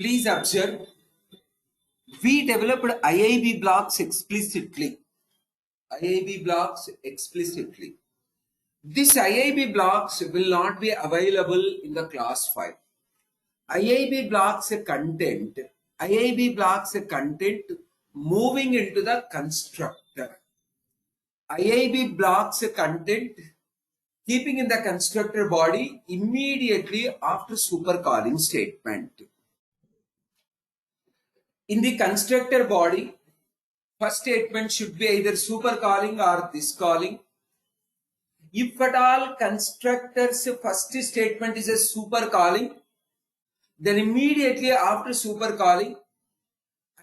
Please observe, we developed IIB blocks explicitly. IIB blocks explicitly. These IIB blocks will not be available in the class 5. IIB blocks content, IIB blocks content moving into the constructor. IIB blocks content keeping in the constructor body immediately after supercalling statement. In the constructor body, first statement should be either supercalling or this calling. If at all constructor's first statement is a supercalling, then immediately after supercalling,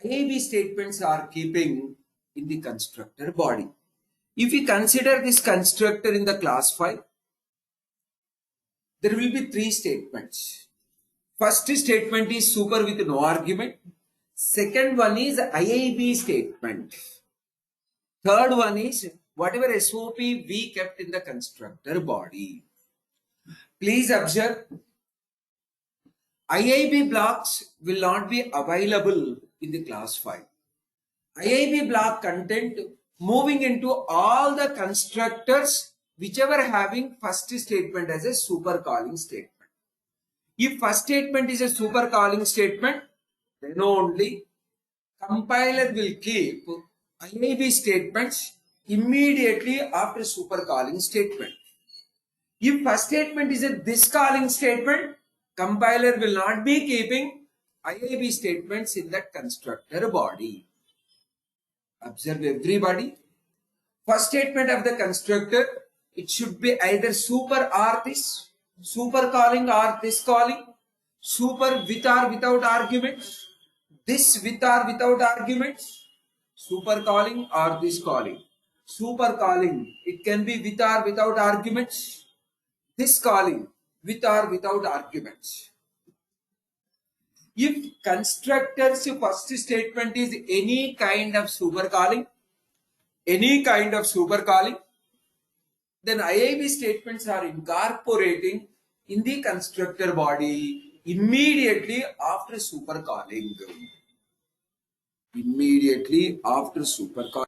IIB statements are keeping in the constructor body. If we consider this constructor in the class 5, there will be 3 statements. First statement is super with no argument. Second one is IIB statement. Third one is whatever SOP we kept in the constructor body. Please observe, IIB blocks will not be available in the class 5. IIB block content moving into all the constructors whichever having first statement as a supercalling statement. If first statement is a supercalling statement, then only compiler will keep IIB statements immediately after supercalling statement. If first statement is a this calling statement, compiler will not be keeping IIB statements in that constructor body. Observe everybody. First statement of the constructor, it should be either super or this, super calling or this calling, super with or without arguments, this with or without arguments, super calling or this calling. Super calling, it can be with or without arguments, this calling with or without arguments. If constructor's first statement is any kind of supercalling, then IIB statements are incorporating in the constructor body immediately after supercalling. Immediately after supercalling.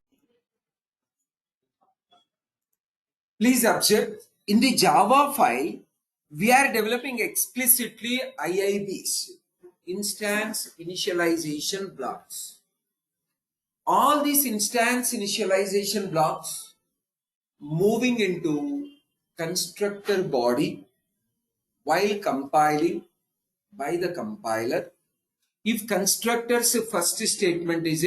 Please observe, in the Java file, we are developing explicitly IIBs, instance initialization blocks. All these instance initialization blocks moving into constructor body while compiling by the compiler. If constructor's first statement is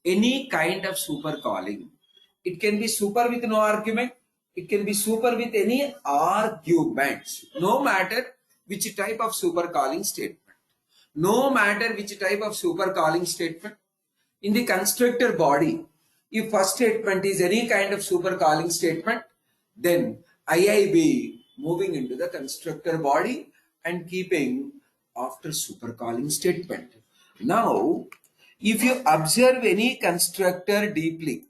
any kind of supercalling, it can be super with no argument, it can be super with any arguments, no matter which type of supercalling statement. No matter which type of supercalling statement. In the constructor body, if first statement is any kind of supercalling statement, then IIB moving into the constructor body and keeping after supercalling statement. Now, if you observe any constructor deeply,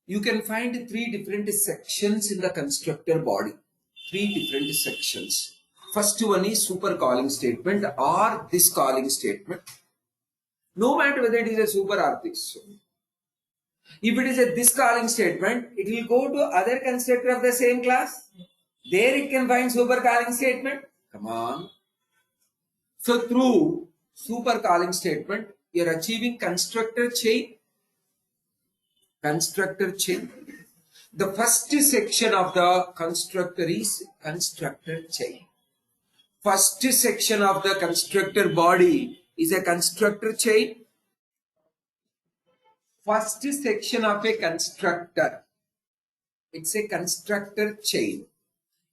you can find 3 different sections in the constructor body. 3 different sections. First one is supercalling statement or this calling statement. No matter whether it is a super or this. If it is a this calling statement, it will go to other constructor of the same class. There it can find supercalling statement. Come on. So through supercalling statement, you are achieving constructor chain. Constructor chain. The first section of the constructor is constructor chain. First section of the constructor body is a constructor chain. First section of a constructor, it's a constructor chain.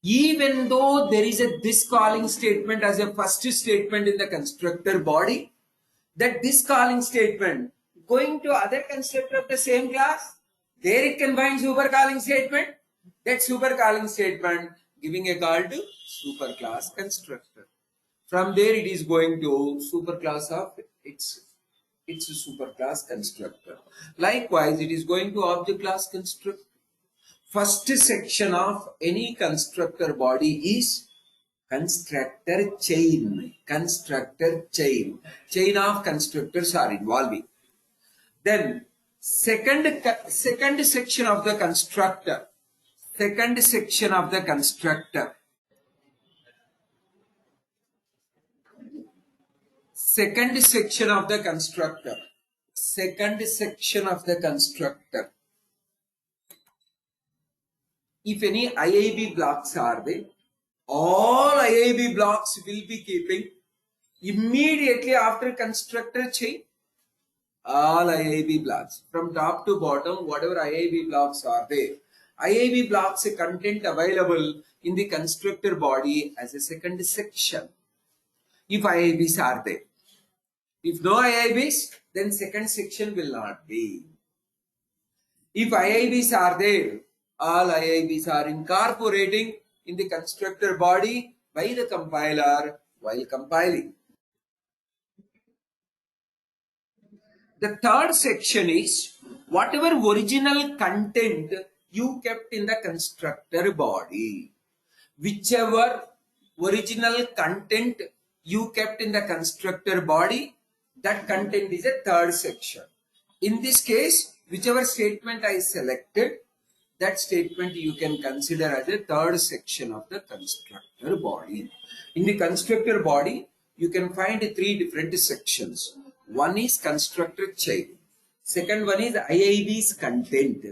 Even though there is a this calling statement as a first statement in the constructor body, that this calling statement going to other constructor of the same class, there it can find supercalling statement. That supercalling statement giving a call to superclass constructor. From there it is going to superclass of its superclass constructor. Likewise, it is going to object class constructor. First section of any constructor body is Constructor chain. Constructor chain. Chain of constructors are involving. Then second section of the constructor. Second section of the constructor. Second section of the constructor. Second section of the constructor. If any IIB blocks are there, all IIB blocks will be keeping immediately after constructor chain. All IIB blocks from top to bottom, whatever IIB blocks are there, IIB blocks content available in the constructor body as a second section. If IIBs are there, if no IIBs, then second section will not be. If IIBs are there, all IIBs are incorporating in the constructor body by the compiler while compiling. The third section is whatever original content you kept in the constructor body. Whichever original content you kept in the constructor body, that content is a third section. In this case, whichever statement I selected, that statement you can consider as a third section of the constructor body. In the constructor body, you can find three different sections. One is constructor chain. Second one is IIB's content.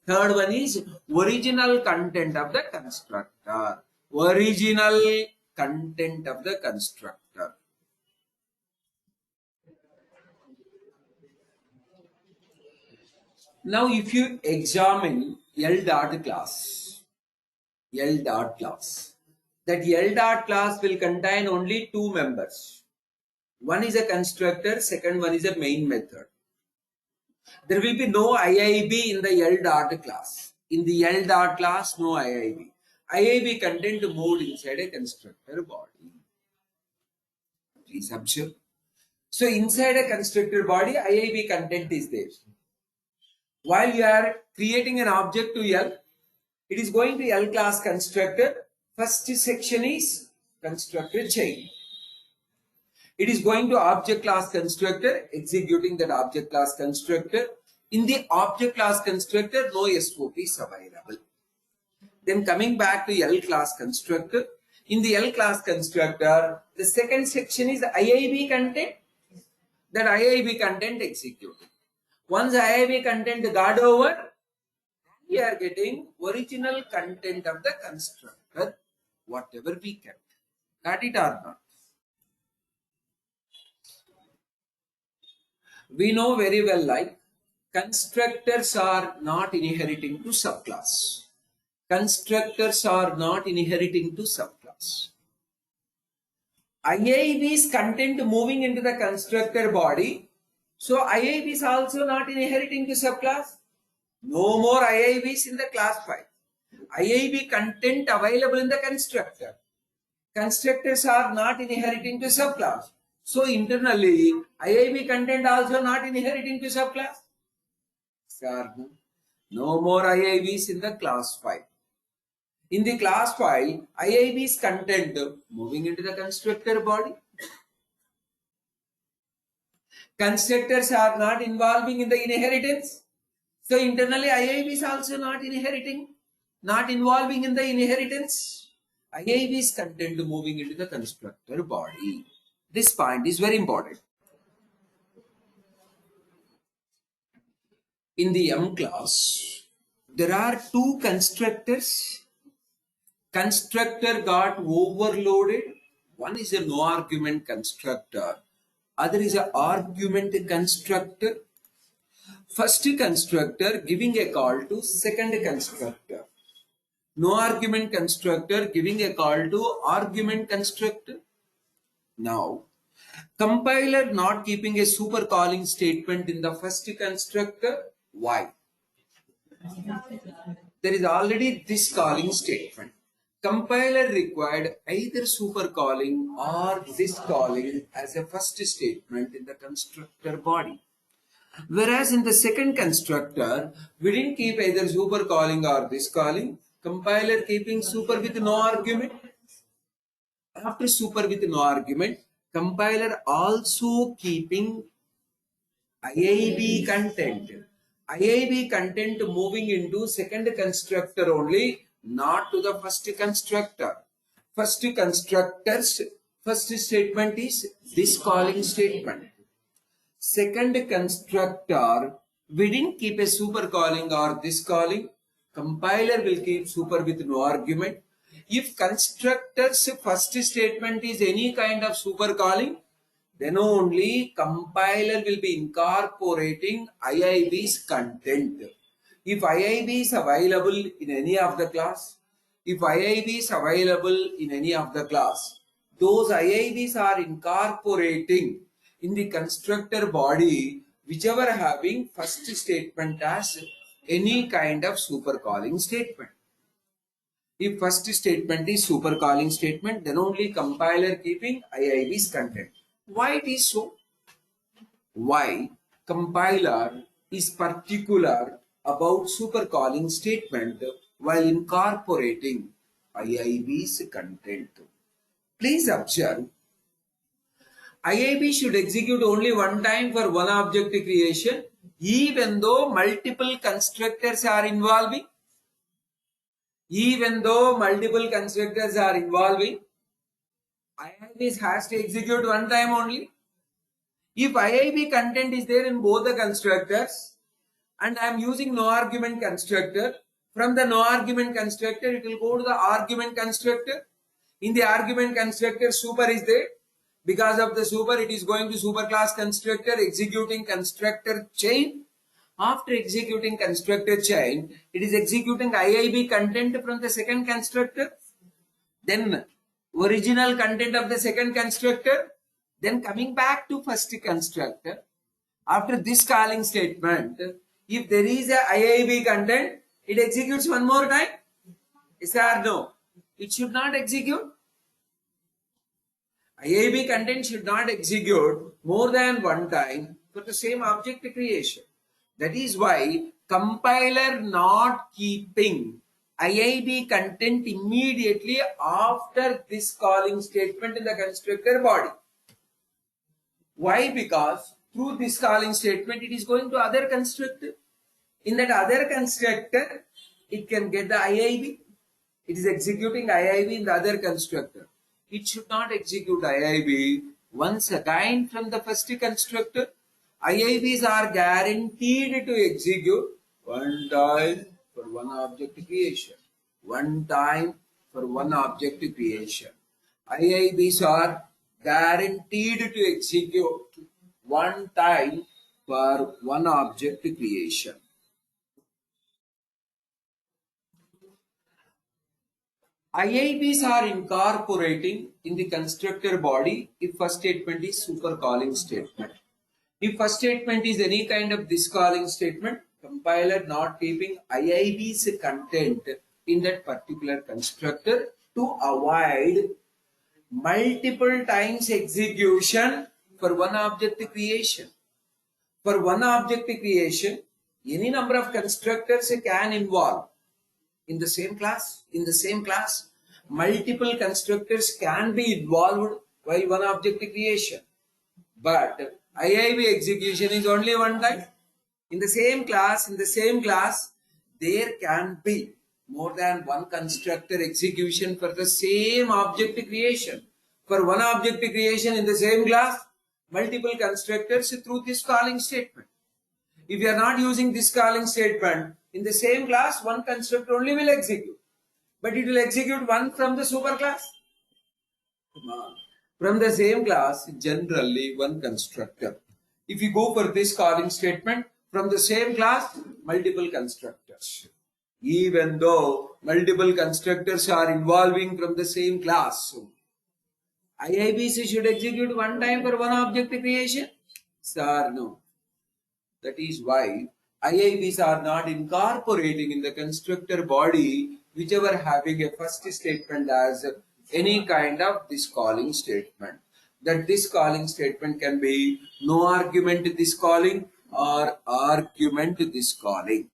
Third one is original content of the constructor. Original content of the constructor. Now, if you examine L dot class, that L dot class will contain only two members. One is a constructor, second one is a main method. There will be no IIB in the L dot class. In the L dot class, no IIB. IIB content moved inside a constructor body. Please observe. So inside a constructor body, IIB content is there. While you are creating an object to L, it is going to L class constructor. First section is constructor chain. It is going to object class constructor, executing that object class constructor. In the object class constructor, no SOP is available. Then coming back to L class constructor. In the L class constructor, the second section is IIB content. That IIB content executed. Once IIB content got over, we are getting original content of the constructor, whatever we kept. Got it or not? We know very well, like constructors are not inheriting to subclass. Constructors are not inheriting to subclass. IIB's content moving into the constructor body. So IIB is also not inheriting to subclass. No more IIBs in the class 5. IIB content available in the constructor. Constructors are not inheriting to subclass. So internally, IIB content also not inheriting to subclass. Sir, no more IIBs in the class 5. In the class 5, IIB's content moving into the constructor body. Constructors are not involving in the inheritance. So internally, IIB is also not inheriting, not involving in the inheritance. IIB's content moving into the constructor body. This point is very important. In the M class, there are two constructors. Constructor got overloaded. One is a no argument constructor. Other is an argument constructor. First constructor giving a call to second constructor. No argument constructor giving a call to argument constructor. Now, compiler not keeping a super calling statement in the first constructor. Why? There is already this calling statement. Compiler required either super calling or this calling as a first statement in the constructor body. Whereas in the second constructor, we didn't keep either super calling or this calling. Compiler keeping super with no argument. After super with no argument, compiler also keeping IIB content. IIB content moving into second constructor only, not to the first constructor. First constructor's first statement is this calling statement. Second constructor, we didn't keep a super calling or this calling. Compiler will keep super with no argument. If constructor's first statement is any kind of super calling, then only compiler will be incorporating IIB's content. If IIB is available in any of the class, if IIB is available in any of the class, those IIBs are incorporating in the constructor body whichever having first statement as any kind of super calling statement. If first statement is super calling statement, then only compiler keeping IIB's content. Why it is so? Why compiler is particular about super calling statement while incorporating IIB's content? Please observe, IIB should execute only one time for one object creation, even though multiple constructors are involving. Even though multiple constructors are involving, IIB has to execute one time only. If IIB content is there in both the constructors and I am using no argument constructor, from the no argument constructor it will go to the argument constructor. In the argument constructor super is there. Because of the super it is going to superclass constructor executing constructor chain. After executing constructor chain, it is executing IIB content from the second constructor. Then original content of the second constructor. Then coming back to first constructor. After this calling statement, if there is a IIB content, it executes one more time. Yes or no? It should not execute. IIB content should not execute more than one time for the same object creation. That is why compiler not keeping IIB content immediately after this calling statement in the constructor body. Why? Because through this calling statement it is going to other constructor. In that other constructor it can get the IIB. It is executing IIB in the other constructor. It should not execute IIB once again from the first constructor. IIBs are guaranteed to execute one time for one object creation. One time for one object creation. IIBs are guaranteed to execute one time for one object creation. IIBs are incorporating in the constructor body if first statement is super calling statement. If first statement is any kind of this calling statement, compiler not keeping IIB's content in that particular constructor to avoid multiple times execution for one object creation. For one object creation, any number of constructors can involve. In the same class, multiple constructors can be involved while one object creation. But IIB execution is only one time. In the same class, there can be more than one constructor execution for the same object creation. For one object creation in the same class, multiple constructors through this calling statement. If you are not using this calling statement, in the same class, one constructor only will execute. But it will execute one from the superclass. From the same class, generally one constructor. If you go for this calling statement, from the same class, multiple constructors. Even though multiple constructors are involving from the same class. IIBC should execute one time for one object creation? Sir, no. That is why IIBs are not incorporating in the constructor body whichever having a first statement as any kind of this calling statement. That this calling statement can be no argument this calling or argument this calling.